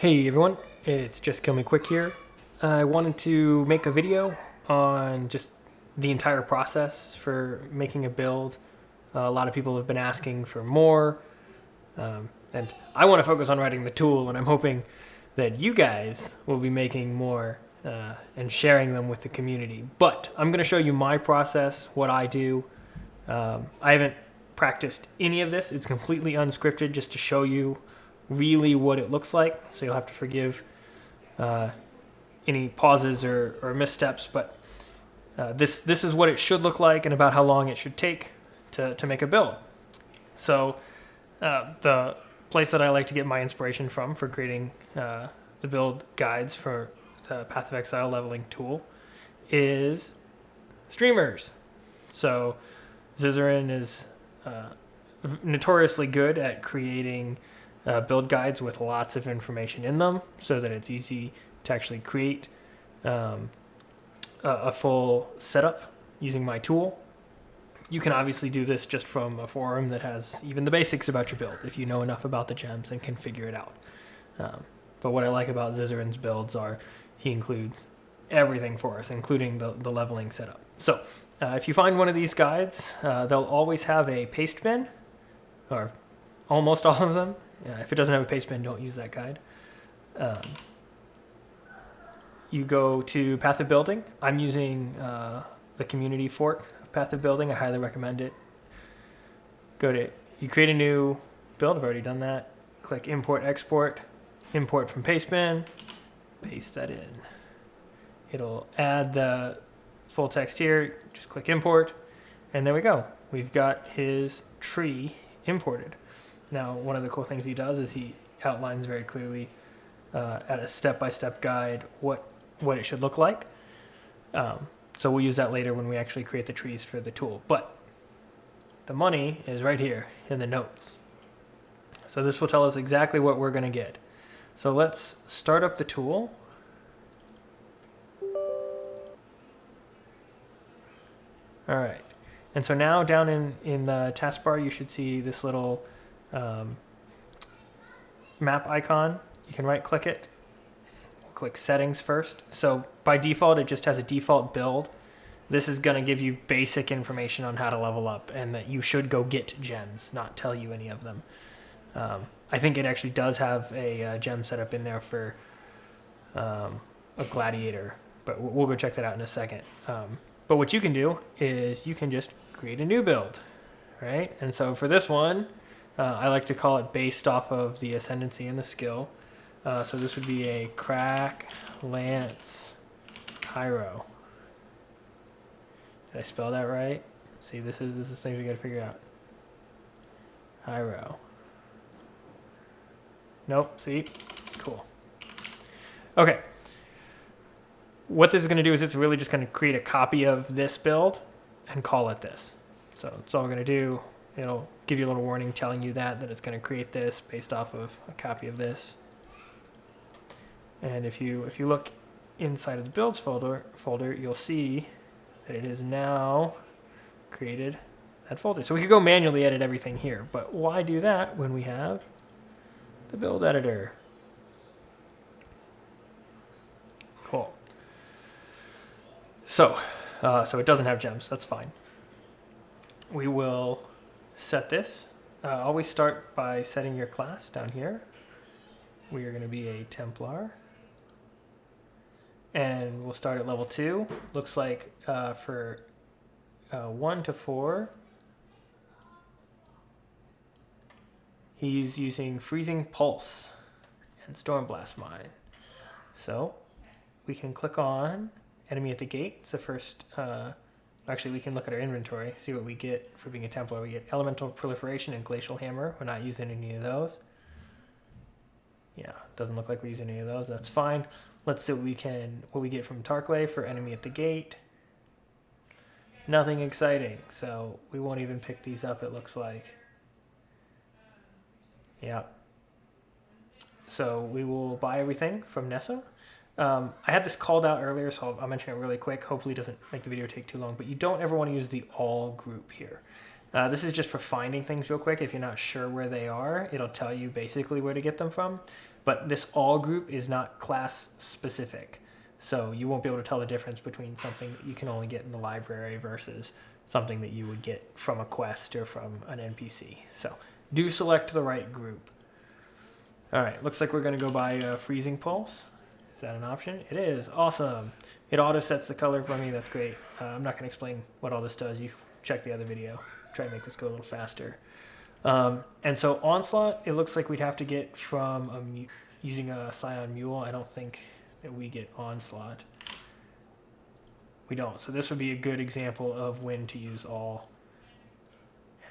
Hey everyone, it's Just Kill Me Quick here. I wanted to make a video on just the entire process for making a build. A lot of people have been asking for more, and I want to focus on writing the tool, and I'm hoping that you guys will be making more and sharing them with the community. But I'm going to show you my process, what I do. I haven't practiced any of this. It's completely unscripted just to show you really what it looks like, so you'll have to forgive any pauses or missteps, but this is what it should look like and about how long it should take to make a build. So the place that I like to get my inspiration from for creating the build guides for the Path of Exile Leveling tool is streamers. So Zizaran is notoriously good at creating build guides with lots of information in them so that it's easy to actually create a full setup using my tool. You can obviously do this just from a forum that has even the basics about your build if you know enough about the gems and can figure it out. But what I like about Zizaran's builds are he includes everything for us, including the leveling setup. So if you find one of these guides, they'll always have a paste bin, or almost all of them. If it doesn't have a paste bin, don't use that guide. You go to Path of Building. I'm using the community fork of Path of Building. I highly recommend it. You create a new build. I've already done that. Click Import, Export, Import from paste bin, paste that in. It'll add the full text here. Just click Import, and there we go. We've got his tree imported. Now, one of the cool things he does is he outlines very clearly at a step-by-step guide what it should look like. So we'll use that later when we actually create the trees for the tool. But the money is right here in the notes. So this will tell us exactly what we're going to get. So let's start up the tool. All right. And so now down in the taskbar, you should see this little map icon. You can right click it, click settings first. So by default, it just has a default build. This is going to give you basic information on how to level up and that you should go get gems, not tell you any of them. I think it actually does have a gem setup in there for a gladiator, but we'll go check that out in a second. But what you can do is you can just create a new build, right? And so for this one, I like to call it based off of the ascendancy and the skill. So this would be a crack lance Hyro. Did I spell that right? See, this is things we got to figure out. Hyro. Nope. See, cool. Okay. What this is going to do is it's really just going to create a copy of this build and call it this. So that's all we're going to do. It'll give you a little warning telling you that it's going to create this based off of a copy of this. And if you look inside of the builds folder, you'll see that it is now created that folder. So we could go manually edit everything here, but why do that when we have the build editor? Cool. So it doesn't have gems. That's fine. We will set this. Always start by setting your class down here. We are going to be a Templar. And we'll start at level 2. Looks like for 1 to 4, he's using Freezing Pulse and Stormblast Mine. So we can click on Enemy at the Gate. It's the first... Actually, we can look at our inventory, see what we get for being a Templar. We get Elemental Proliferation and Glacial Hammer. We're not using any of those. Yeah, doesn't look like we're using any of those. That's fine. Let's see what we get from Tarklay for Enemy at the Gate. Nothing exciting, so we won't even pick these up, it looks like. Yeah. So we will buy everything from Nessa. I had this called out earlier, so I'll mention it really quick. Hopefully it doesn't make the video take too long, but you don't ever want to use the all group here. This is just for finding things real quick. If you're not sure where they are, it'll tell you basically where to get them from. But this all group is not class specific. So you won't be able to tell the difference between something that you can only get in the library versus something that you would get from a quest or from an NPC. So do select the right group. All right, looks like we're going to go by Freezing Pulse. Is that an option? It is. Awesome. It auto sets the color for me. That's great. I'm not going to explain what all this does. You check the other video. Try to make this go a little faster. And so Onslaught, it looks like we'd have to get from using a Scion Mule. I don't think that we get Onslaught. We don't. So this would be a good example of when to use all.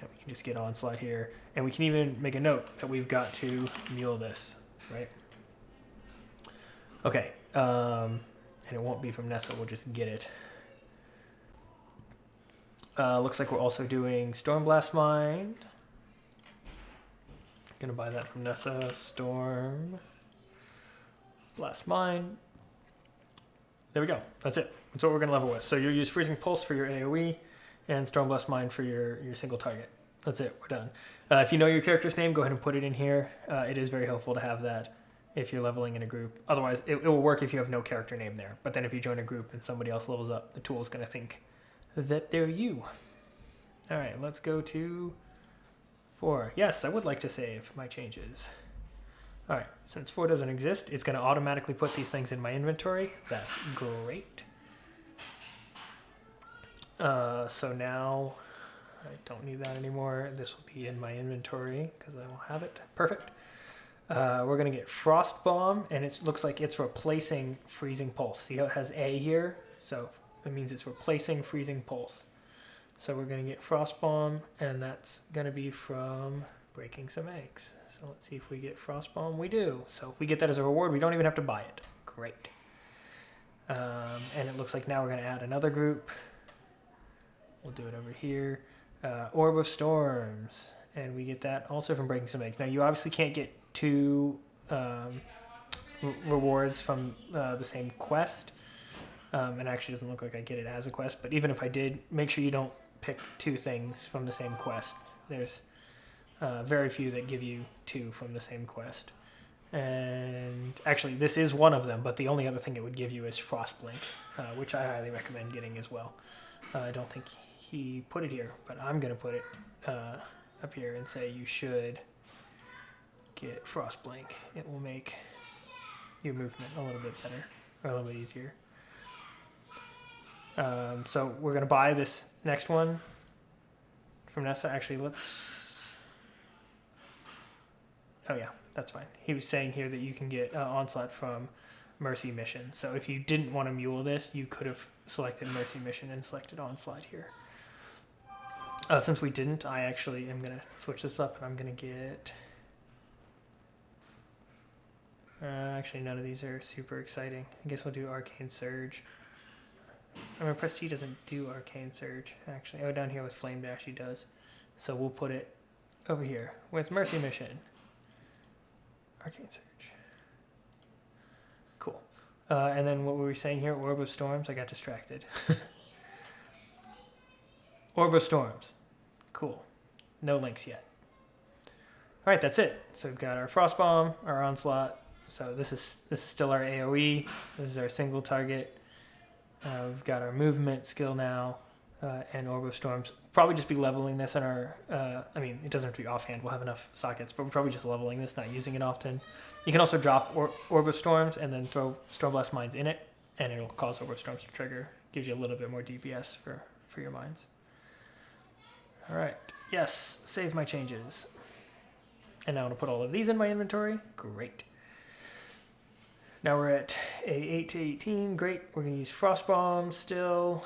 And we can just get Onslaught here. And we can even make a note that we've got to mule this, right? Okay. And it won't be from Nessa. We'll just get it. Looks like we're also doing Stormblast Mind. Gonna buy that from Nessa. Storm Blast Mind. There we go. That's it. That's what we're gonna level with. So you'll use Freezing Pulse for your AoE and Stormblast Mind for your single target. That's it. We're done. If you know your character's name, go ahead and put it in here. It is very helpful to have that if you're leveling in a group. Otherwise, it will work if you have no character name there. But then if you join a group and somebody else levels up, the tool is gonna think that they're you. All right, let's go to 4. Yes, I would like to save my changes. All right, since 4 doesn't exist, it's going to automatically put these things in my inventory. That's great. So now I don't need that anymore. This will be in my inventory because I will have it. Perfect. We're going to get Frost Bomb, and it looks like it's replacing Freezing Pulse. See how it has A here? So it means it's replacing Freezing Pulse. So we're going to get Frost Bomb, and that's going to be from Breaking Some Eggs. So let's see if we get Frost Bomb. We do. So if we get that as a reward, we don't even have to buy it. Great. And it looks like now we're going to add another group. We'll do it over here. Orb of Storms. And we get that also from Breaking Some Eggs. Now, you obviously can't get 2 rewards from the same quest. It actually doesn't look like I get it as a quest. But even if I did, make sure you don't pick 2 things from the same quest. There's very few that give you 2 from the same quest. And actually, this is one of them, but the only other thing it would give you is Frostblink, which I highly recommend getting as well. I don't think he put it here, but I'm going to put it up here and say you should get Frostblink. It will make your movement a little bit better, or a little bit easier. So we're going to buy this next one from Nessa. Actually, oh yeah, that's fine. He was saying here that you can get Onslaught from Mercy Mission. So if you didn't want to mule this, you could have selected Mercy Mission and selected Onslaught here. Since we didn't, I actually am going to switch this up, and I'm going to get... actually, none of these are super exciting. I guess we'll do Arcane Surge. I mean, Prestige doesn't do Arcane Surge, actually. Oh, down here with Flame Dash he does. So we'll put it over here with Mercy Mission. Arcane Surge. Cool. And then what were we saying here? Orb of Storms? I got distracted. Orb of Storms. Cool. No links yet. All right, that's it. So we've got our Frost Bomb, our Onslaught. So this is still our AoE. This is our single target. We've got our movement skill now, and Orb of Storms. Probably just be leveling this in our, I mean, it doesn't have to be offhand. We'll have enough sockets, but we're probably just leveling this, not using it often. You can also drop Orb of Storms and then throw Stormblast Mines in it, and it'll cause Orb of Storms to trigger. Gives you a little bit more DPS for your mines. All right. Yes, save my changes. And now I'm going to put all of these in my inventory. Great. Now we're at a 8 to 18. Great. We're going to use Frost Bomb still.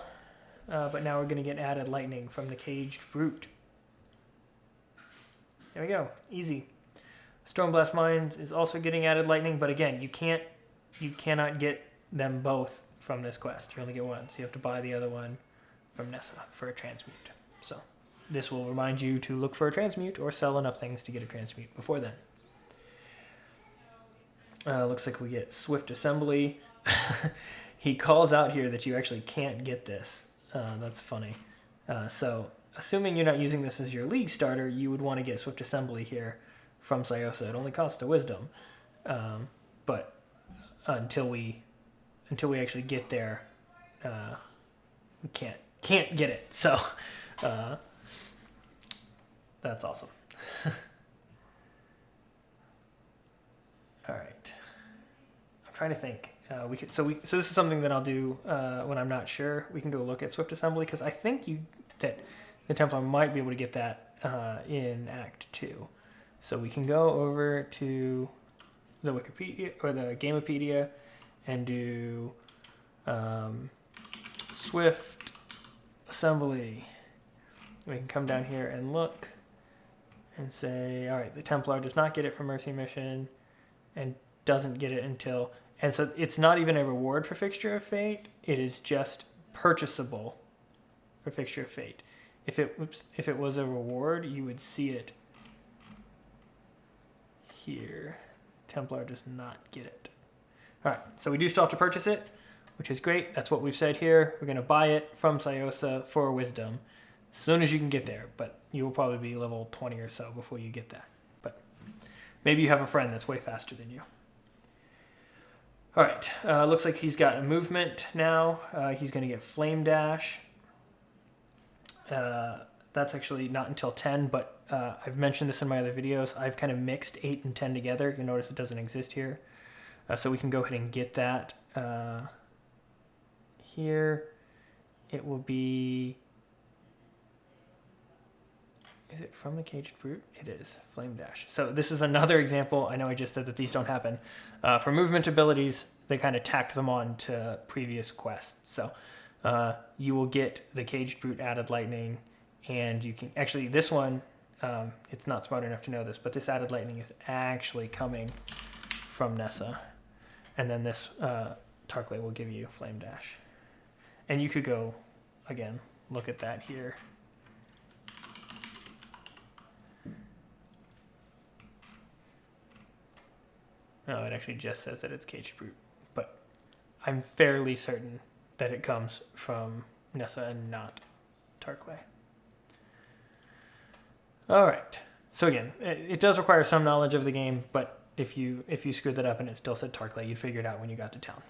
But now we're going to get added lightning from the Caged Brute. There we go. Easy. Stormblast Mines is also getting added lightning, but again, you cannot get them both from this quest. You only get one, so you have to buy the other one from Nessa for a transmute. So this will remind you to look for a transmute or sell enough things to get a transmute before then. Looks like we get Swift Assembly. He calls out here that you actually can't get this. That's funny. So assuming you're not using this as your league starter, you would want to get Swift Assembly here from Sayosa. It only costs a wisdom, but until we actually get there, we can't get it. So that's awesome. All right, I'm trying to think. So this is something that I'll do when I'm not sure. We can go look at Swift Assembly because I think that the Templar might be able to get that in Act 2. So we can go over to the Wikipedia or the Gamepedia and do Swift Assembly. We can come down here and look and say, all right, the Templar does not get it from Mercy Mission and doesn't get it until... And so it's not even a reward for Fixture of Fate. It is just purchasable for Fixture of Fate. If it was a reward, you would see it here. Templar does not get it. All right, so we do still have to purchase it, which is great. That's what we've said here. We're going to buy it from Sayosa for wisdom as soon as you can get there, but you will probably be level 20 or so before you get that. But maybe you have a friend that's way faster than you. All right, looks like he's got a movement now. He's going to get Flame Dash. That's actually not until 10, but I've mentioned this in my other videos. I've kind of mixed 8 and 10 together. You'll notice it doesn't exist here. So we can go ahead and get that. Here, it will be... Is it from the Caged Brute? It is. Flame Dash. So this is another example. I know I just said that these don't happen. For movement abilities, they kind of tacked them on to previous quests. So you will get the Caged Brute added lightning, and you can... Actually, this one, it's not smart enough to know this, but this added lightning is actually coming from Nessa. And then this Tarkley will give you Flame Dash. And you could go, again, look at that here. No, it actually just says that it's Caged Brute, but I'm fairly certain that it comes from Nessa and not Tarkley. All right. So again, it does require some knowledge of the game, but if you screwed that up and it still said Tarkley, you'd figure it out when you got to town.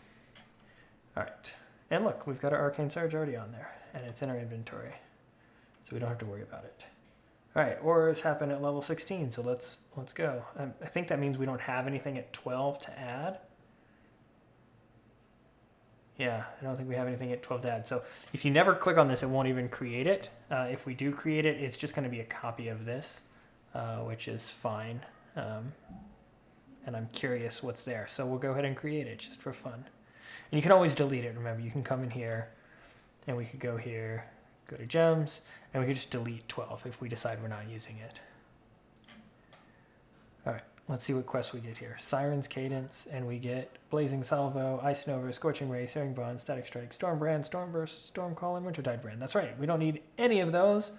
All right. And look, we've got our Arcane Surge already on there, and it's in our inventory, so we don't have to worry about it. All right, Auras happen at level 16, so let's go. I think that means we don't have anything at 12 to add. Yeah, I don't think we have anything at 12 to add. So if you never click on this, it won't even create it. If we do create it, it's just going to be a copy of this, which is fine. And I'm curious what's there. So we'll go ahead and create it just for fun. And you can always delete it, remember. You can come in here, and we could go here, go to gems, and we could just delete 12 if we decide we're not using it. All right, let's see what quests we get here. Siren's Cadence, and we get Blazing Salvo, Ice Nova, Scorching Ray, Searing Bond, Static Strike, Storm Brand, Storm Burst, Storm Call, and Wintertide Brand. That's right, we don't need any of those,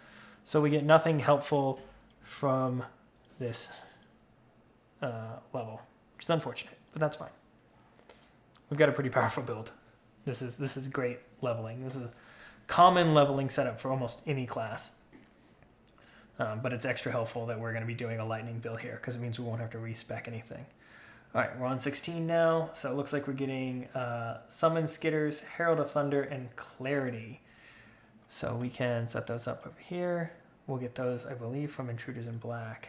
so we get nothing helpful from this level, which is unfortunate, but that's fine. We've got a pretty powerful build. This is great leveling. This is common leveling setup for almost any class. But it's extra helpful that we're going to be doing a lightning build here because it means we won't have to respec anything. All right, we're on 16 now, so it looks like we're getting Summon Skitters, Herald of Thunder, and Clarity. So we can set those up over here. We'll get those, I believe, from Intruders in Black.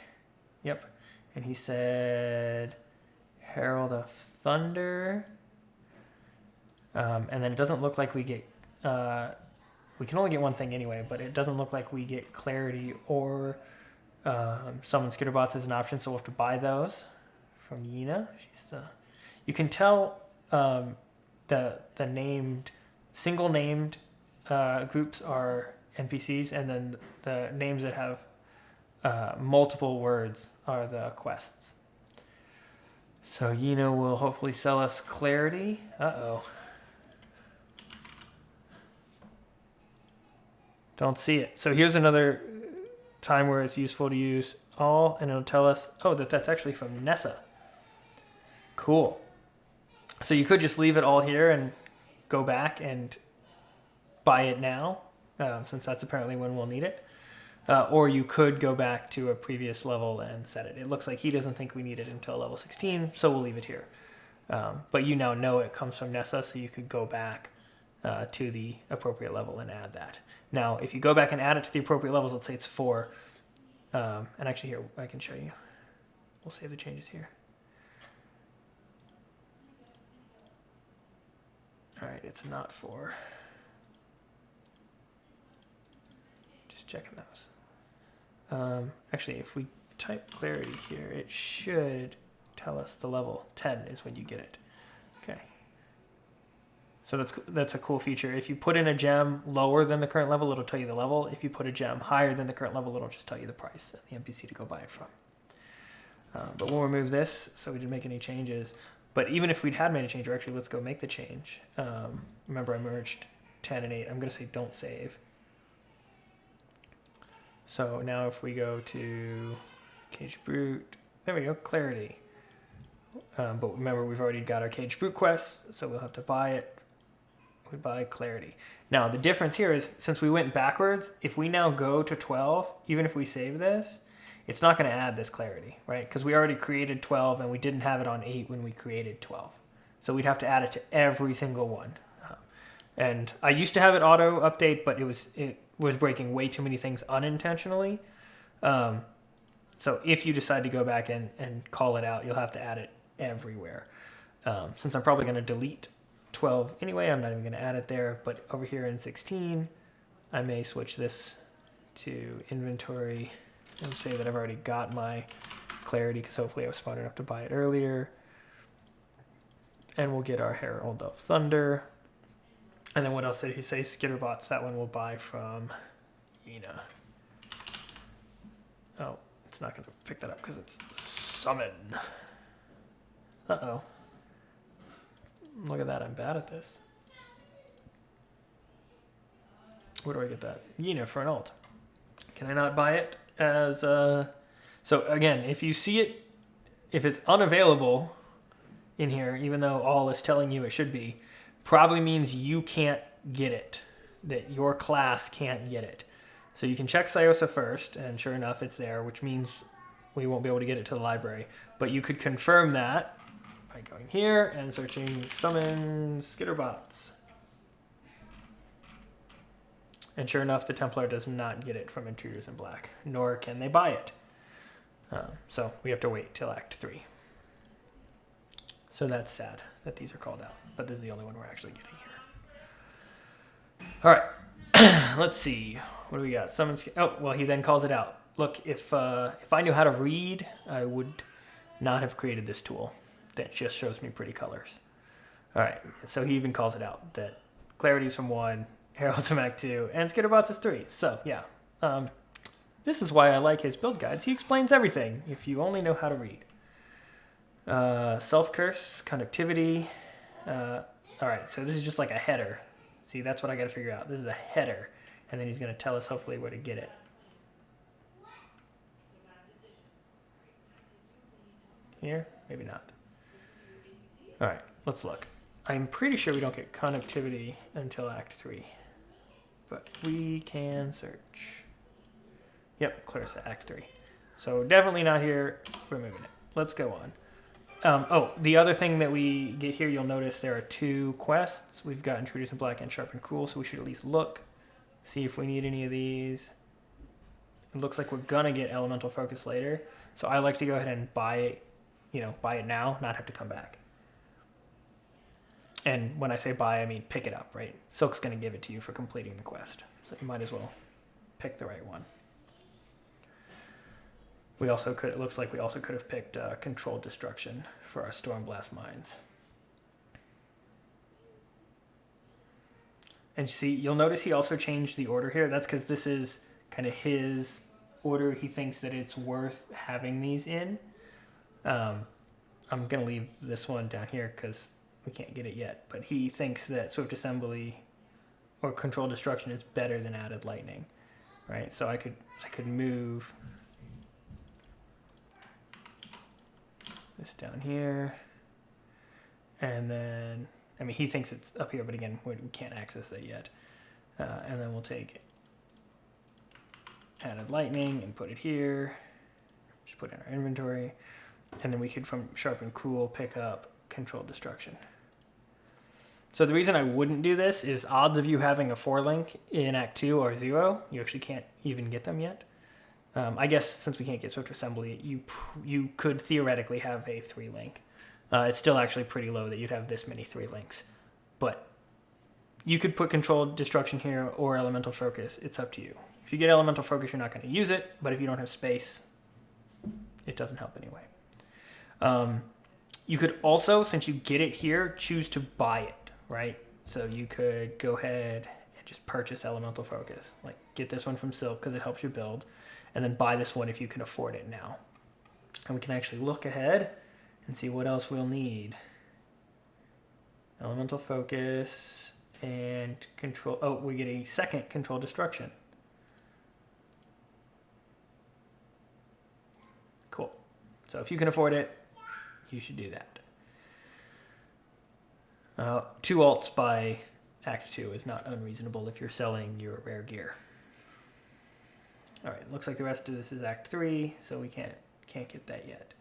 Yep, and he said Herald of Thunder. And then it doesn't look like we get... we can only get one thing anyway, but it doesn't look like we get Clarity or Summon Skitterbots as an option, so we'll have to buy those from Yina. You can tell the named, single named groups are NPCs, and then the names that have multiple words are the quests. So Yina will hopefully sell us Clarity. Uh-oh. Don't see it. So here's another time where it's useful to use all, and it'll tell us, oh, that's actually from Nessa. Cool. So you could just leave it all here and go back and buy it now, since that's apparently when we'll need it. Or you could go back to a previous level and set it. It looks like he doesn't think we need it until level 16, so we'll leave it here. But you now know it comes from Nessa, so you could go back to the appropriate level and add that. Now, if you go back and add it to the appropriate levels, let's say it's 4. And actually here, I can show you. We'll save the changes here. All right, it's not 4. Just checking those. Actually, if we type clarity here, it should tell us the level. 10 is when you get it. Okay. So that's a cool feature. If you put in a gem lower than the current level, it'll tell you the level. If you put a gem higher than the current level, it'll just tell you the price and the NPC to go buy it from. But we'll remove this, so we didn't make any changes. But even if we'd had made a change, or actually let's go make the change. Remember I merged 10 and 8. I'm going to say don't save. So now if we go to Cage Brute, there we go, clarity. But remember we've already got our Cage Brute quest, so we'll have to buy it. We buy clarity. Now the difference here is, since we went backwards, if we now go to 12, even if we save this, it's not going to add this clarity, right? Because we already created 12 and we didn't have it on 8 when we created 12. So we'd have to add it to every single one. And I used to have it auto update, but it was breaking way too many things unintentionally. So if you decide to go back and call it out, you'll have to add it everywhere. Since I'm probably going to delete 12 anyway, I'm not even going to add it there. But over here in 16, I may switch this to inventory and say that I've already got my clarity, because hopefully I was smart enough to buy it earlier. And we'll get our Herald of Thunder. And then what else did he say? Skitterbots, that one we'll buy from Ina. Oh, it's not going to pick that up because it's summon. Uh-oh. Look at that, I'm bad at this. Where do I get that? Ina for an alt. Can I not buy it as a... So again, if you see it, if it's unavailable in here, even though all is telling you it should be, probably means you can't get it, that your class can't get it. So you can check Syosa first, and sure enough, it's there, which means we won't be able to get it to the library. But you could confirm that by going here and searching summon Skitterbots. And sure enough, the Templar does not get it from Intruders in Black, nor can they buy it. So we have to wait till Act 3. So that's sad that these are called out, but this is the only one we're actually getting here. All right, let's see. What do we got? Summon. Oh, well, he then calls it out. Look, if I knew how to read, I would not have created this tool that just shows me pretty colors. All right, so he even calls it out that Clarity's from 1, Herald's from Act 2, and Skitterbots is 3. So yeah, this is why I like his build guides. He explains everything if you only know how to read. Self-curse, conductivity. All right, so this is just like a header. See, that's what I got to figure out. This is a header, and then he's going to tell us hopefully where to get it. Here? Maybe not. All right, let's look. I'm pretty sure we don't get conductivity until Act 3, but we can search. Yep, Clarissa, Act 3. So definitely not here. We're moving it. Let's go on. Oh, the other thing that we get here, you'll notice there are 2 quests. We've got Intruders in Black and Sharp and Cruel, so we should at least look, see if we need any of these. It looks like we're gonna get Elemental Focus later, so I like to go ahead and buy it, buy it now, not have to come back. And when I say buy, I mean pick it up, right? Silk's gonna give it to you for completing the quest, so you might as well pick the right one. We also could, it looks like we also could have picked Controlled Destruction for our Stormblast Mines. And see, you'll notice he also changed the order here. That's because this is kind of his order. He thinks that it's worth having these in. I'm going to leave this one down here because we can't get it yet. But he thinks that Swift Assembly or Controlled Destruction is better than Added Lightning, right? So I could move this down here, and then, I mean, he thinks it's up here, but again, we can't access that yet. And then we'll take added lightning and put it here. Just put it in our inventory. And then we could, from sharp and cruel, pick up controlled destruction. So the reason I wouldn't do this is odds of you having a 4 link in Act 2 are 0. You actually can't even get them yet. I guess since we can't get Swift Assembly, you could theoretically have a 3 link. It's still actually pretty low that you'd have this many 3 links. But you could put Controlled Destruction here or Elemental Focus. It's up to you. If you get Elemental Focus, you're not going to use it. But if you don't have space, it doesn't help anyway. You could also, since you get it here, choose to buy it, right? So you could go ahead and just purchase Elemental Focus. Like, get this one from Silk because it helps your build. And then buy this one if you can afford it now. And we can actually look ahead and see what else we'll need. Elemental Focus and control. Oh, we get a second Control Destruction. Cool. So if you can afford it, you should do that. 2 alts by Act 2 is not unreasonable if you're selling your rare gear. All right, looks like the rest of this is Act 3, so we can't get that yet.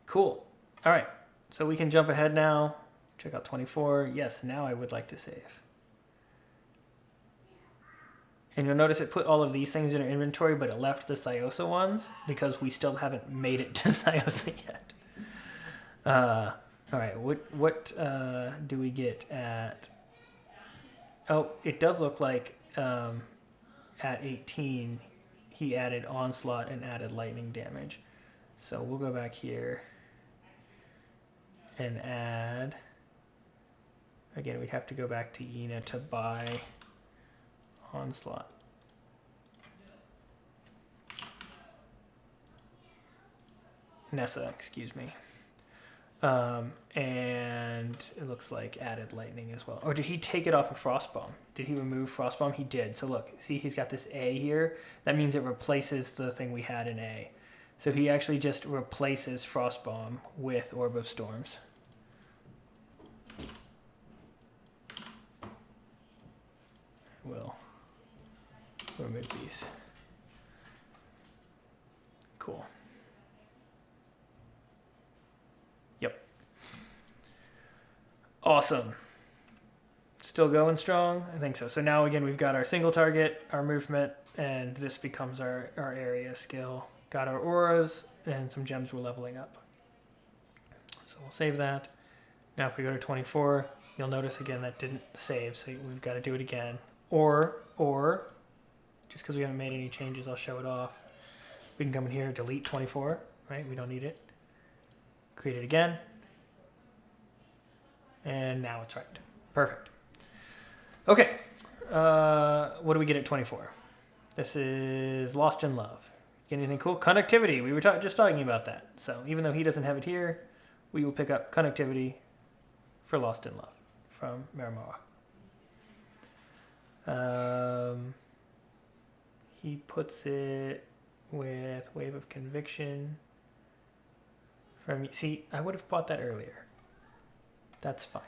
Cool. All right, so we can jump ahead now. Check out 24. Yes, now I would like to save. And you'll notice it put all of these things in our inventory, but it left the Sciosa ones because we still haven't made it to Sciosa yet. All right, what do we get at... Oh, it does look like at 18... he added Onslaught and added lightning damage. So we'll go back here and add... Again, we'd have to go back to Yina to buy Onslaught. Nessa, excuse me. And it looks like added lightning as well. Or did he take it off of Frostbomb? Did he remove Frostbomb? He did. So look, see he's got this A here. That means it replaces the thing we had in A. So he actually just replaces Frostbomb with Orb of Storms. We'll remove these. Cool. Yep. Awesome. Still going strong? I think so. So now again, we've got our single target, our movement, and this becomes our area skill. Got our auras and some gems we're leveling up. So we'll save that. Now if we go to 24, you'll notice again that didn't save, so we've got to do it again. Or, just because we haven't made any changes, I'll show it off. We can come in here, delete 24, right? We don't need it. Create it again. And now it's right. Perfect. Okay. What do we get at 24? This is Lost in Love. Get anything cool? Connectivity. We were just talking about that. So even though he doesn't have it here, we will pick up Connectivity for Lost in Love from Miramoa. He puts it with Wave of Conviction. See, I would have bought that earlier. That's fine.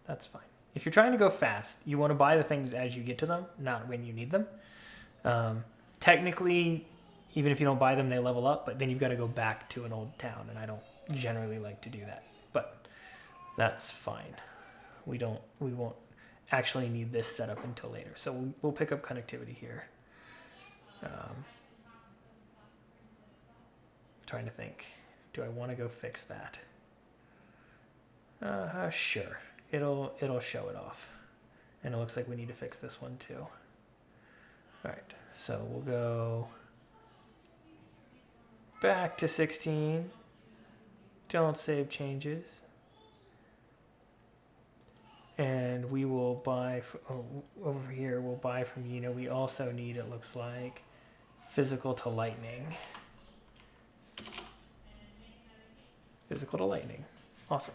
That's fine. If you're trying to go fast, you want to buy the things as you get to them, not when you need them. Technically, even if you don't buy them, they level up, but then you've got to go back to an old town, and I don't generally like to do that. But that's fine. We won't actually need this setup until later. So we'll pick up Connectivity here. Trying to think. Do I want to go fix that? Sure. It'll show it off. And it looks like we need to fix this one too. Alright, so we'll go back to 16. Don't save changes. And we will buy, over here, we'll buy from Yina. We also need, it looks like, physical to lightning. Physical to lightning. Awesome.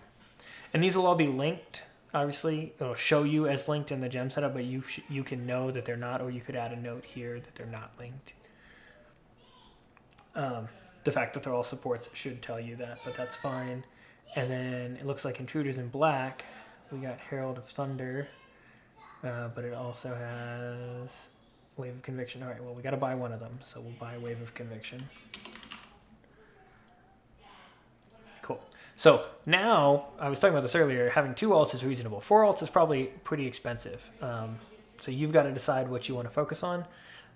And these will all be linked. Obviously, it'll show you as linked in the gem setup, but you can know that they're not, or you could add a note here that they're not linked. The fact that they're all supports should tell you that, but that's fine. And then it looks like Intruders in Black. We got Herald of Thunder, but it also has Wave of Conviction. All right, well, we got to buy one of them, so we'll buy Wave of Conviction. Cool. So now, I was talking about this earlier, having 2 alts is reasonable. 4 alts is probably pretty expensive. So you've got to decide what you want to focus on.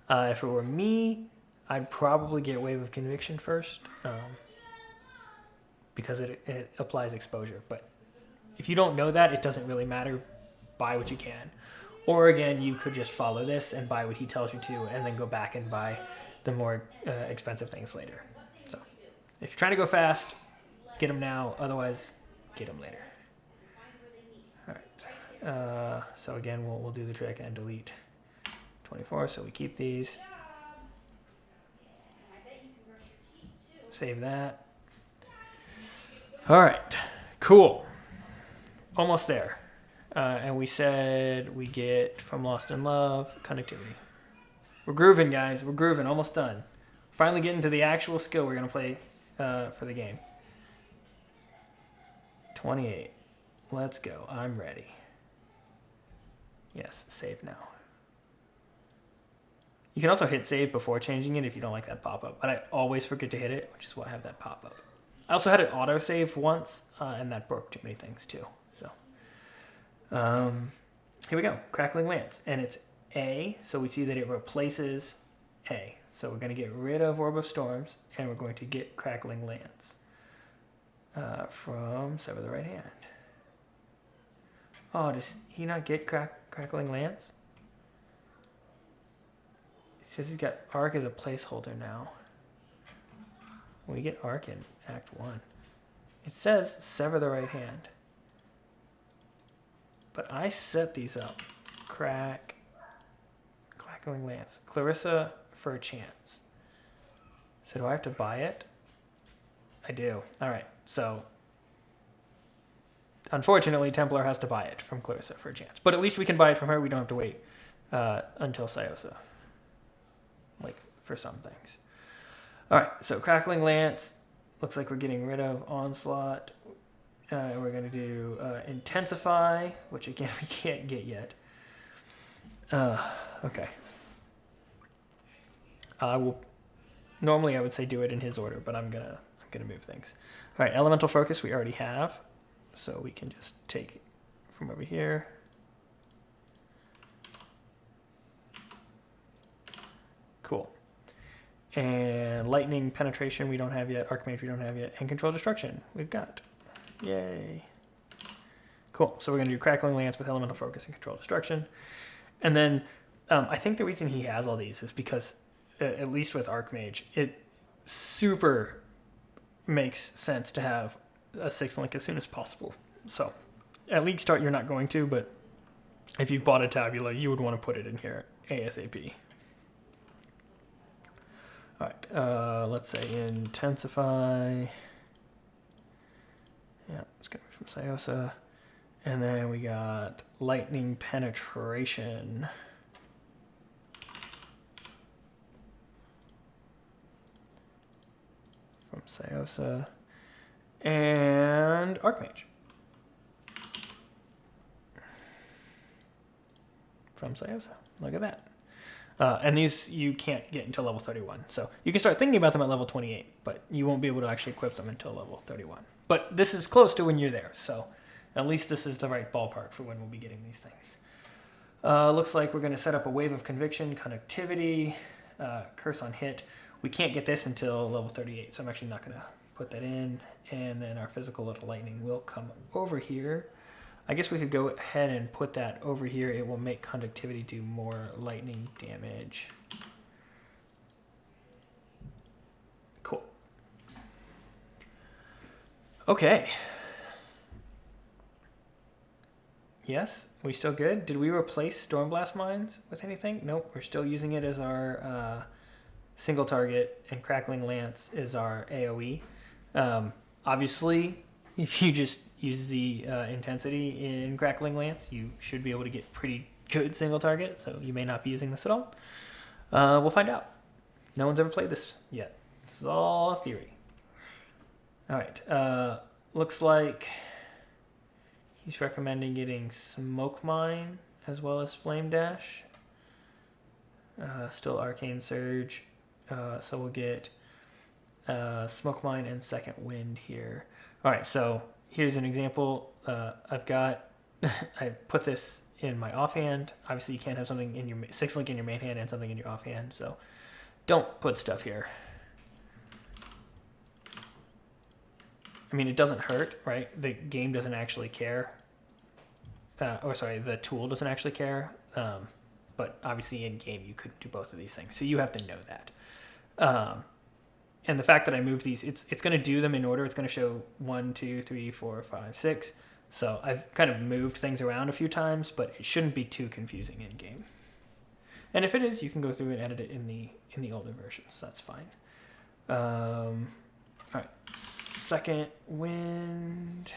If it were me, I'd probably get Wave of Conviction first, because it applies exposure. But if you don't know that, it doesn't really matter. Buy what you can. Or again, you could just follow this and buy what he tells you to, and then go back and buy the more expensive things later. So if you're trying to go fast, get them now. Otherwise, get them later. All right. So again, we'll do the trick and delete 24. So we keep these. Save that. All right. Cool. Almost there. And we said we get from Lost in Love, connectivity. We're grooving, guys. We're grooving. Almost done. Finally getting to the actual skill we're going to play for the game. 28. Let's go. I'm ready. Yes, save now. You can also hit save before changing it if you don't like that pop-up. But I always forget to hit it, which is why I have that pop-up. I also had it auto-save once, and that broke too many things too. So. Here we go, Crackling Lance, and it's A, so we see that it replaces A. So we're going to get rid of Orb of Storms, and we're going to get Crackling Lance from Sever the Right Hand. Oh, does he not get Crackling Lance? It says he's got Arc as a placeholder now. We get Arc in Act 1. It says Sever the Right Hand. But I set these up. Crackling Lance. Clarissa for a chance. So do I have to buy it? I do. All right. So unfortunately, Templar has to buy it from Clarissa for a chance. But at least we can buy it from her. We don't have to wait until Sayosa. Like for some things. All right. So Crackling Lance. Looks like we're getting rid of Onslaught. We're going to do Intensify, which again we can't get yet. Okay. Normally I would say do it in his order, but I'm gonna move things. All right, Elemental Focus we already have, so we can just take it from over here. Cool. And Lightning Penetration we don't have yet. Archmage we don't have yet. And Control Destruction we've got. Yay. Cool. So we're going to do Crackling Lance with Elemental Focus and Control Destruction. And then I think the reason he has all these is because, at least with Archmage, it super makes sense to have a 6-link as soon as possible. So at League Start you're not going to, but if you've bought a Tabula, you would want to put it in here ASAP. All right. Let's say Intensify. Yeah, it's going to be from Sayosa. And then we got Lightning Penetration. From Sayosa. And Archmage. From Sayosa. Look at that. And these you can't get until level 31. So you can start thinking about them at level 28, but you won't be able to actually equip them until level 31. But this is close to when you're there, so at least this is the right ballpark for when we'll be getting these things. Looks like we're going to set up a Wave of Conviction, Connectivity, Curse on Hit. We can't get this until level 38, so I'm actually not going to put that in. And then our Physical Little Lightning will come over here. I guess we could go ahead and put that over here. It will make Conductivity do more lightning damage. Cool. Okay. Yes, we still good? Did we replace Stormblast Mines with anything? Nope, we're still using it as our single target, and Crackling Lance is our AoE. Obviously, if you just use the intensity in Crackling Lance, you should be able to get pretty good single target, so you may not be using this at all. We'll find out. No one's ever played this yet. This is all theory. All right. Looks like he's recommending getting Smoke Mine as well as Flame Dash. Still Arcane Surge. So we'll get Smoke Mine and Second Wind here. All right, so here's an example. I've got, I put this in my offhand. Obviously, you can't have something in your 6-link in your main hand and something in your offhand, so don't put stuff here. I mean, it doesn't hurt, right? The game doesn't actually care. The tool doesn't actually care. But obviously in game, you could do both of these things. So you have to know that. And the fact that I moved these, it's going to do them in order. It's going to show 1, 2, 3, 4, 5, 6. So I've kind of moved things around a few times, but it shouldn't be too confusing in game. And if it is, you can go through and edit it in the older versions. That's fine. All right, Second Wind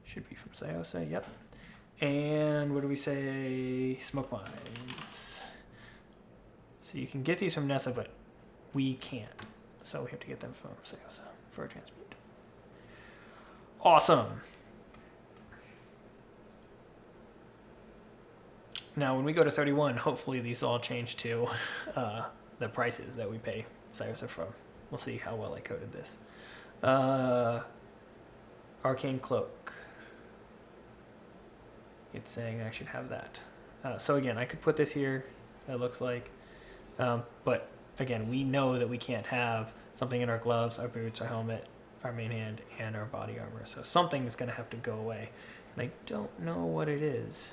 should be from Sayosa. Yep. And what do we say? Smoke Mines. So you can get these from Nessa, but we can't. So we have to get them from Sayosa for a transmute. Awesome. Now, when we go to 31, hopefully these all change to the prices that we pay Sayosa from. We'll see how well I coded this. Arcane Cloak. It's saying I should have that. So again, I could put this here, it looks like. But again, we know that we can't have something in our gloves, our boots, our helmet, our main hand, and our body armor. So something is going to have to go away. And I don't know what it is.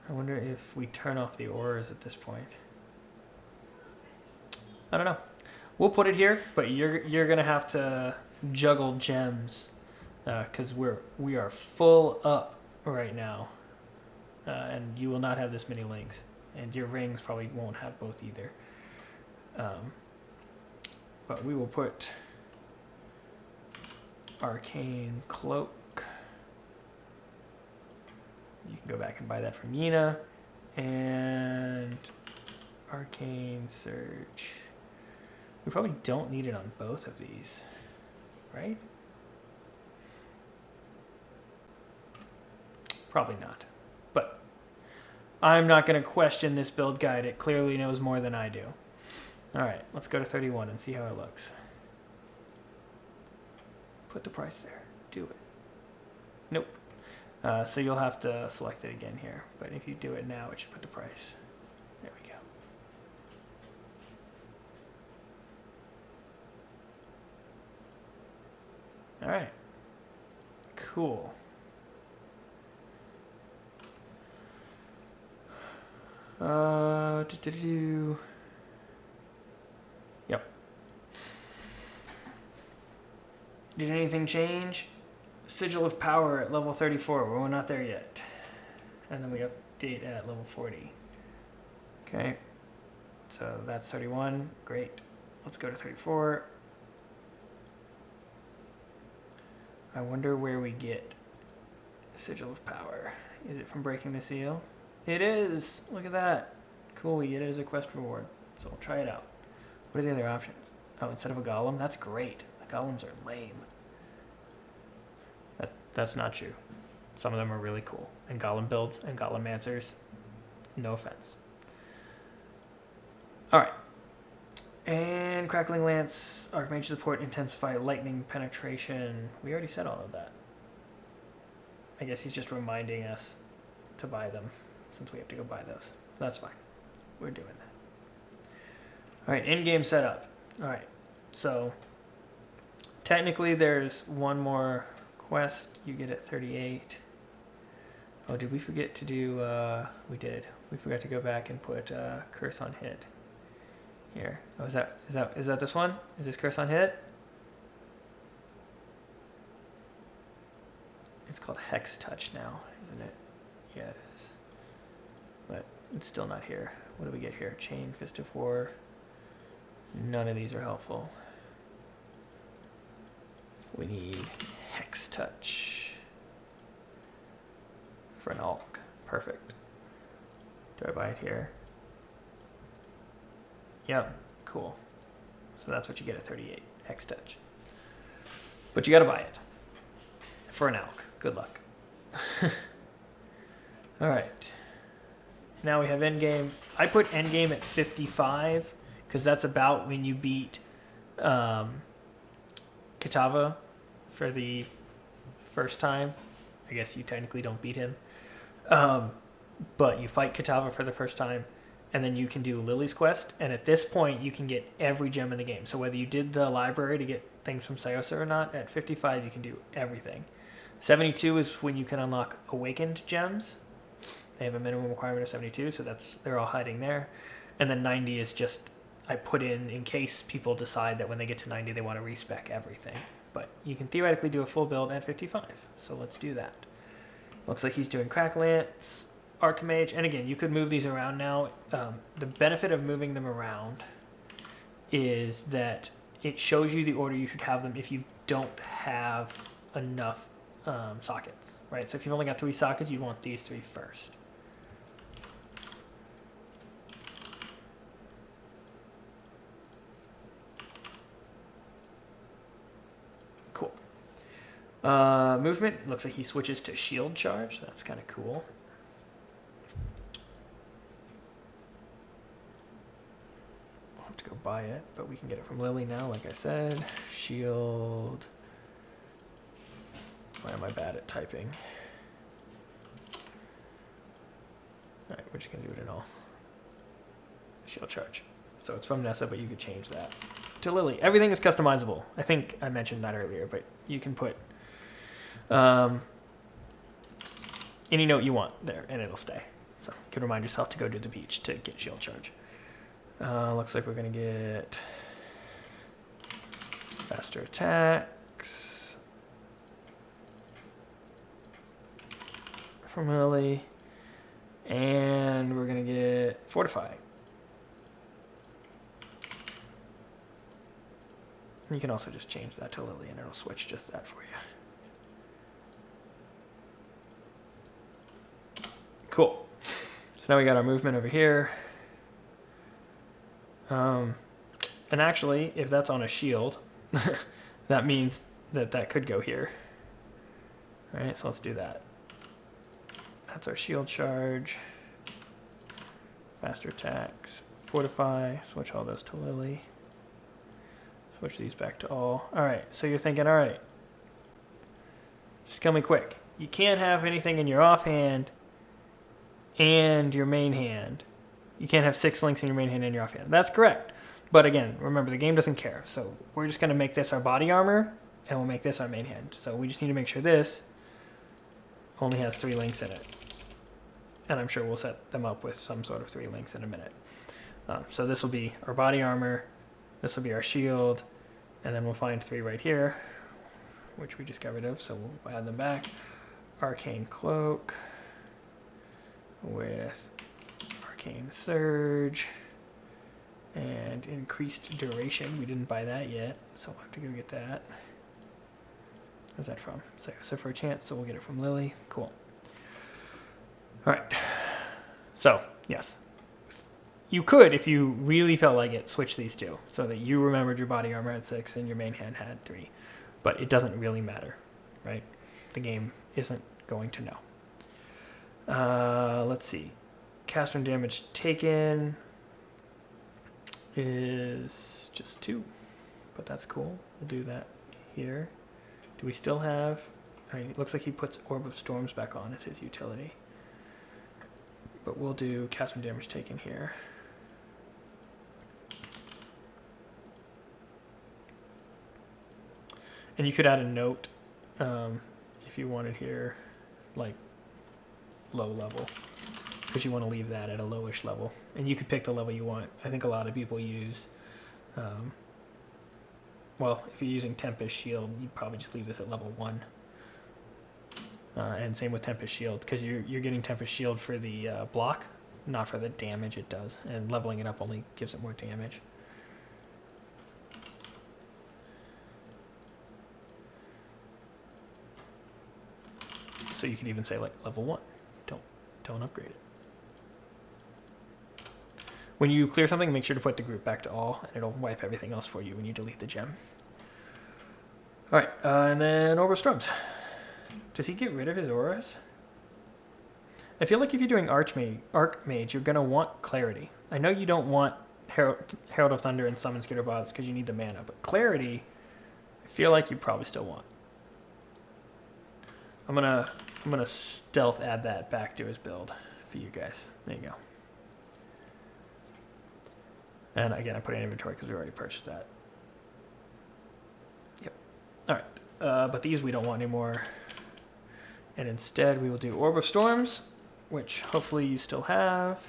I wonder if we turn off the auras at this point. I don't know. We'll put it here, but you're going to have to juggle gems. Because we are full up right now, and you will not have this many links, and your rings probably won't have both either. But we will put Arcane Cloak. You can go back and buy that from Yina, and Arcane Surge. We probably don't need it on both of these, right? Probably not. But I'm not going to question this build guide. It clearly knows more than I do. All right, let's go to 31 and see how it looks. Put the price there. Do it. Nope. So you'll have to select it again here. But if you do it now, it should put the price. There we go. All right. Cool. Yep. Did anything change? Sigil of Power at level 34. We're not there yet. And then we update at level 40. Okay. So that's 31. Great. Let's go to 34. I wonder where we get Sigil of Power. Is it from breaking the seal? It is! Look at that. Cool, we get it as a quest reward. So we'll try it out. What are the other options? Oh, instead of a golem? That's great. The golems are lame. That's not true. Some of them are really cool. And golem builds and golem answers. No offense. Alright. And Crackling Lance, Archmage support, intensify, lightning penetration. We already said all of that. I guess he's just reminding us to buy them, since we have to go buy those. That's fine. We're doing that. All right, in-game setup. All right, so technically there's one more quest you get at 38. Oh, did we forget to do, we did. We forgot to go back and put Curse on Hit here. Oh, is that this one? Is this Curse on Hit? It's called Hex Touch now, isn't it? Yeah, it is. But it's still not here. What do we get here? Chain, Fist of War. None of these are helpful. We need Hex Touch for an Alk. Perfect. Do I buy it here? Yep, cool. So that's what you get at 38, Hex Touch. But you gotta buy it for an Alk. Good luck. All right. Now we have endgame. I put endgame at 55 because that's about when you beat Kitava for the first time. I guess you technically don't beat him. But you fight Kitava for the first time, and then you can do Lily's quest. And at this point, you can get every gem in the game. So whether you did the library to get things from Sayosa or not, at 55, you can do everything. 72 is when you can unlock awakened gems. They have a minimum requirement of 72, so they're all hiding there. And then 90 is just, I put in case people decide that when they get to 90, they want to respec everything. But you can theoretically do a full build at 55, so let's do that. Looks like he's doing Crack Lance, Archmage, and again, you could move these around now. The benefit of moving them around is that it shows you the order you should have them if you don't have enough sockets, right? So if you've only got 3 sockets, you want these 3 first. Cool. Movement, looks like he switches to shield charge. That's kind of cool. I'll have to go buy it, but we can get it from Lily now, like I said. Shield. Why am I bad at typing? Alright, we're just going to do it in all. Shield charge. So it's from Nessa, but you could change that to Lily. Everything is customizable. I think I mentioned that earlier, but you can put any note you want there, and it'll stay. So you can remind yourself to go to the beach to get shield charge. Looks like we're going to get faster attacks from Lily, and we're going to get fortify. You can also just change that to Lily, and it'll switch just that for you. Cool. So now we got our movement over here. And actually, if that's on a shield, that means that could go here. All right, so let's do that. That's our shield charge. Faster attacks. Fortify. Switch all those to Lily. Switch these back to all. All right, so you're thinking, all right, just kill me quick. You can't have anything in your offhand and your main hand. You can't have 6 links in your main hand and your offhand. That's correct. But again, remember, the game doesn't care. So we're just going to make this our body armor, and we'll make this our main hand. So we just need to make sure this only has 3 links in it. And I'm sure we'll set them up with some sort of 3 links in a minute. So this will be our body armor. This will be our shield. And then we'll find 3 right here, which we just got rid of. So we'll add them back. Arcane Cloak with Arcane Surge and increased duration. We didn't buy that yet, so we'll have to go get that. Where's that from? So for a chance, so we'll get it from Lily. Cool. All right. So, yes. You could, if you really felt like it, switch these two so that you remembered your body armor had 6 and your main hand had 3. But it doesn't really matter, right? The game isn't going to know. Let's see. Caster and damage taken is just 2, but that's cool. We'll do that here. Do we still have... All right, it looks like he puts Orb of Storms back on as his utility. But we'll do caster and damage taken here. And you could add a note if you wanted here, like low level, because you want to leave that at a lowish level. And you could pick the level you want. I think a lot of people use, well, if you're using Tempest Shield, you'd probably just leave this at level 1. And same with Tempest Shield, because you're getting Tempest Shield for the block, not for the damage it does. And leveling it up only gives it more damage. So you could even say like level 1. Don't upgrade it. When you clear something, make sure to put the group back to all, and it'll wipe everything else for you when you delete the gem. All right, and then Orb of Storms. Does he get rid of his auras? I feel like if you're doing Archmage, you're going to want Clarity. I know you don't want Herald of Thunder and Summon Skitter Bots because you need the mana, but Clarity, I feel like you probably still want. I'm gonna stealth add that back to his build for you guys. There you go. And again, I put it in inventory because we already purchased that. Yep. All right. But these we don't want anymore. And instead, we will do Orb of Storms, which hopefully you still have.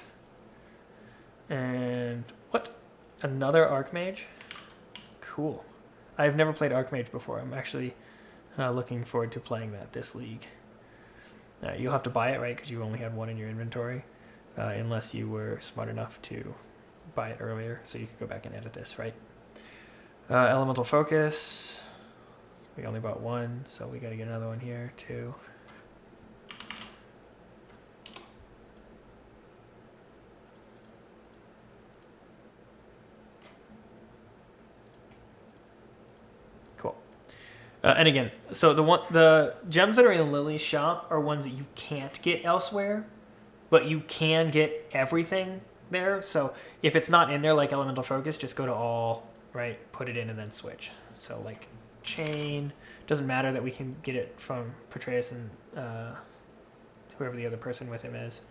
And what? Another Archmage? Cool. I've never played Archmage before. I'm actually looking forward to playing that this league. You'll have to buy it, right? Because you only had one in your inventory, unless you were smart enough to buy it earlier. So you could go back and edit this, right? Elemental Focus. We only bought one, so we got to get another one here too. And again, so the gems that are in Lily's shop are ones that you can't get elsewhere, but you can get everything there. So if it's not in there, like Elemental Focus, just go to all, right, put it in and then switch. So like Chain, doesn't matter that we can get it from Patreus and whoever the other person with him is.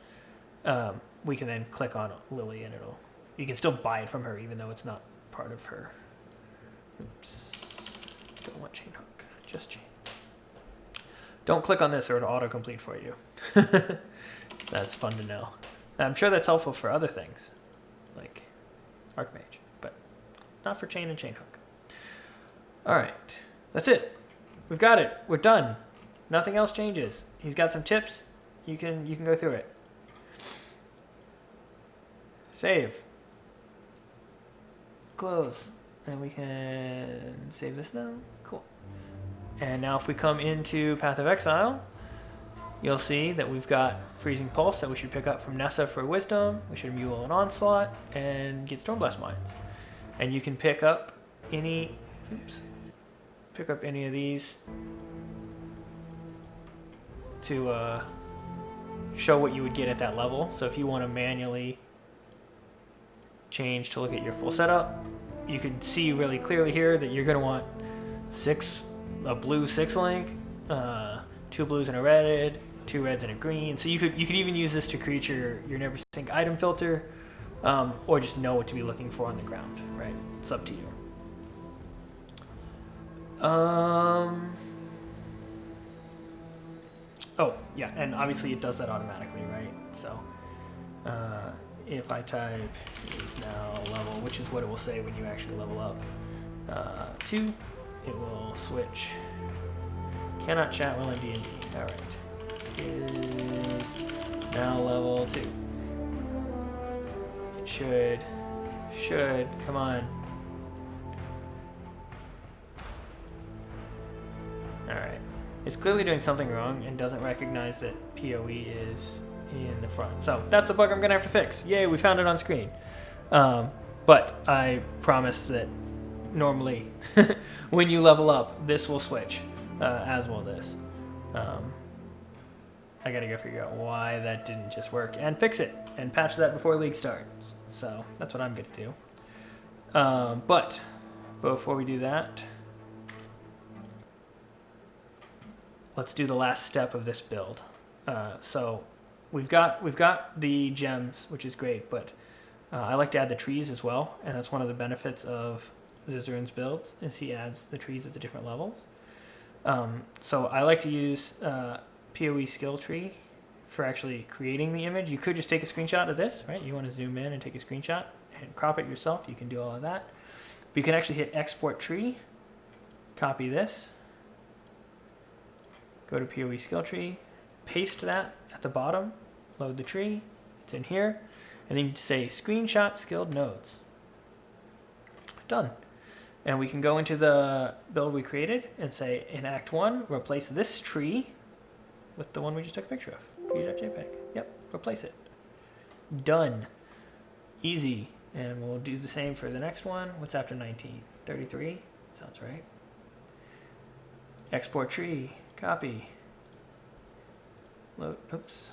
We can then click on Lily and you can still buy it from her even though it's not part of her. Oops, don't want Chain Hook. Just Chain. Don't click on this or it'll autocomplete for you. That's fun to know. I'm sure that's helpful for other things, like Archmage, but not for Chain and Chain Hook. All right, that's it. We've got it. We're done. Nothing else changes. He's got some tips. You can go through it. Save. Close. And we can save this now. Cool. And now if we come into Path of Exile, you'll see that we've got Freezing Pulse that we should pick up from Nessa for Wisdom. We should Mule an Onslaught and get Stormblast Mines. And you can pick up any of these to show what you would get at that level. So if you want to manually change to look at your full setup, you can see really clearly here that you're going to want a blue 6-link, 2 blues and a red, 2 reds and a green. So you could even use this to create your never sync item filter, or just know what to be looking for on the ground, right? It's up to you. Oh yeah, and obviously it does that automatically, right? So if I type is now level, which is what it will say when you actually level up, 2, it will switch. Cannot chat while in D&D. All right. Is now level 2. It should, come on. All right. It's clearly doing something wrong and doesn't recognize that PoE is in the front. So that's a bug I'm gonna have to fix. Yay, we found it on screen. But I promise that normally when you level up, this will switch, as will this. I gotta go figure out why that didn't just work and fix it and patch that before league starts. So that's what I'm gonna do. But before we do that, let's do the last step of this build. So we've got the gems, which is great, but I like to add the trees as well, and that's one of the benefits of Zizaran's builds, is he adds the trees at the different levels. So I like to use PoE skill tree for actually creating the image. You could just take a screenshot of this, right? You want to zoom in and take a screenshot and crop it yourself. You can do all of that. But you can actually hit export tree, copy this, go to PoE skill tree, paste that at the bottom, load the tree, it's in here, and then you say screenshot skilled nodes. Done. And we can go into the build we created and say in Act 1, replace this tree with the one we just took a picture of. Tree.jpg. Yep, replace it. Done. Easy. And we'll do the same for the next one. What's after 19? 33? Sounds right. Export tree. Copy. Load. Oops.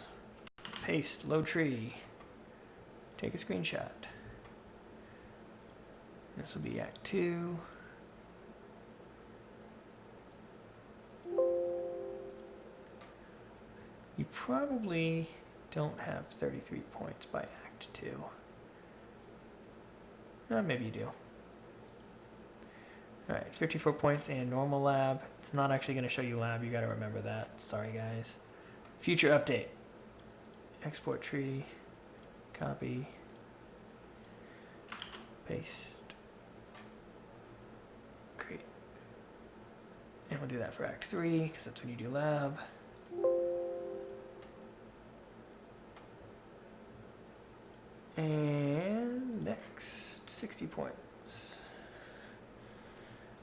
paste, load tree, take a screenshot. This will be Act 2. You probably don't have 33 points by Act 2. Maybe you do. Alright, 54 points and normal lab. It's not actually going to show you lab, you got to remember that. Sorry guys. Future update. Export tree, copy, paste, create. And we'll do that for Act 3, because that's when you do lab. And next, 60 points.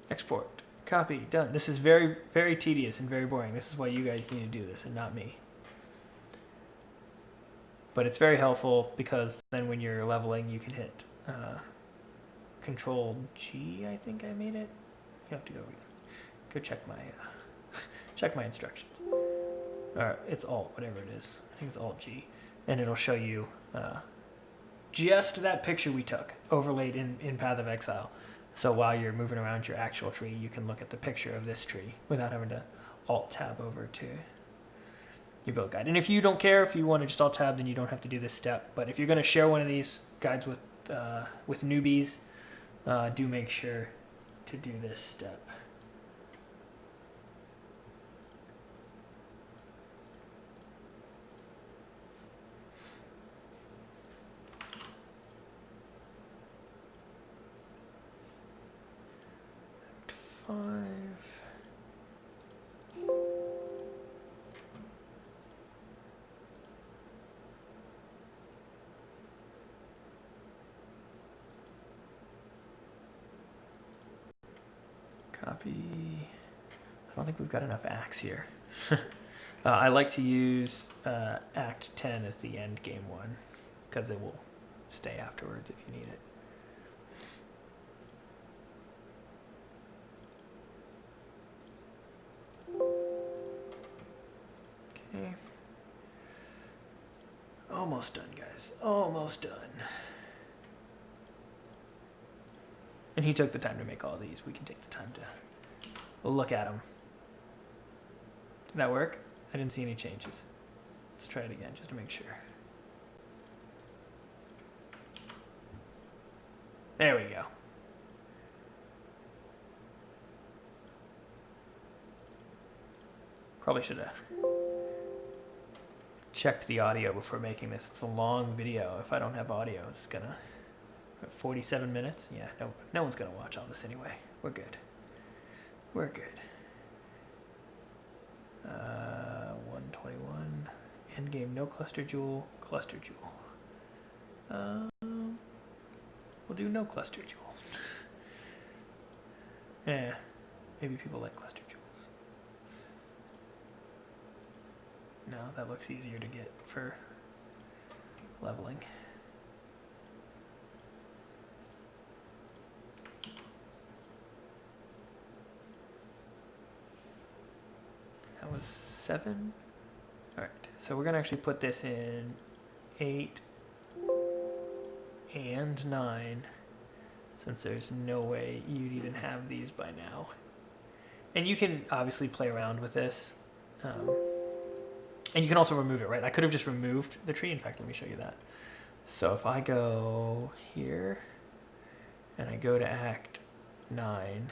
Export, copy, done. This is very, very tedious and very boring. This is why you guys need to do this and not me. But it's very helpful because then when you're leveling, you can hit Control G. I think I made it. You have to go check my check my instructions. Or it's Alt, whatever it is. I think it's Alt G, and it'll show you just that picture we took overlaid in Path of Exile. So while you're moving around your actual tree, you can look at the picture of this tree without having to Alt Tab over to your build guide. And if you don't care, if you want to just Alt Tab, then you don't have to do this step. But if you're going to share one of these guides with newbies, do make sure to do this step. Act 5. Copy. I don't think we've got enough acts here. I like to use Act 10 as the end game one, because it will stay afterwards if you need it. Okay. Almost done, guys. Almost done. And he took the time to make all these. We can take the time to look at them. Did that work? I didn't see any changes. Let's try it again just to make sure. There we go. Probably should have checked the audio before making this. It's a long video. If I don't have audio, it's gonna... 47 minutes? Yeah, no one's gonna watch all this anyway. We're good. We're good. 121. Endgame, no cluster jewel, cluster jewel. We'll do no cluster jewel. Maybe people like cluster jewels. No, that looks easier to get for leveling. That was 7. All right, so we're gonna actually put this in 8 and 9, since there's no way you'd even have these by now. And you can obviously play around with this, and you can also remove it, right? I could have just removed the tree. In fact, let me show you that. So if I go here and I go to Act 9,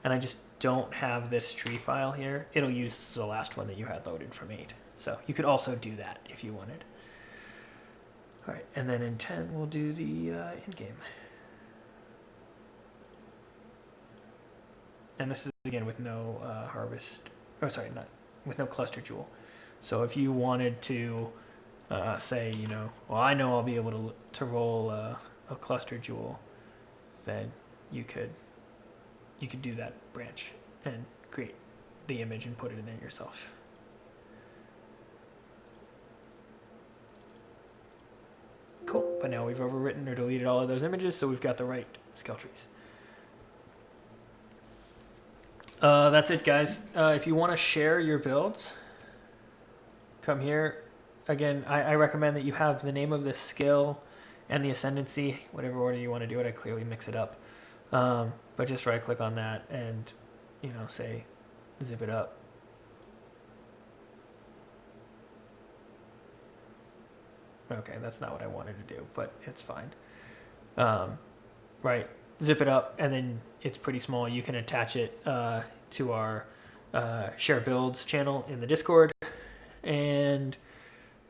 and I just don't have this tree file here, it'll use the last one that you had loaded from 8. So you could also do that if you wanted. All right, and then in 10, we'll do the end game. And this is again with no harvest, oh sorry, not with no cluster jewel. So if you wanted to say, you know, well, I know I'll be able to roll a cluster jewel, then you could do that branch and create the image and put it in there yourself. Cool, but now we've overwritten or deleted all of those images, so we've got the right skill trees. That's it, guys. If you want to share your builds, come here. again, I recommend that you have the name of this skill and the ascendancy, whatever order you want to do it. I clearly mix it up. But just right click on that and, say zip it up. Okay, that's not what I wanted to do, but it's fine. Right, zip it up, and then it's pretty small. You can attach it to our share builds channel in the Discord, and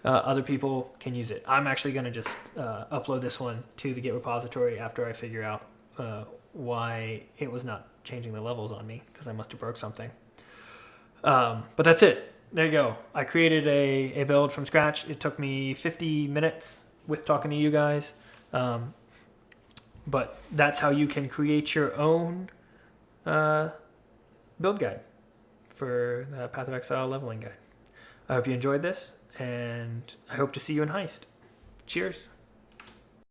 other people can use it. I'm actually going to just upload this one to the Git repository after I figure out why it was not changing the levels on me, because I must have broke something. But that's it. There you go. I created a build from scratch. It took me 50 minutes with talking to you guys. But that's how you can create your own build guide for the Path of Exile Leveling guide. I hope you enjoyed this, and I hope to see you in Heist. Cheers.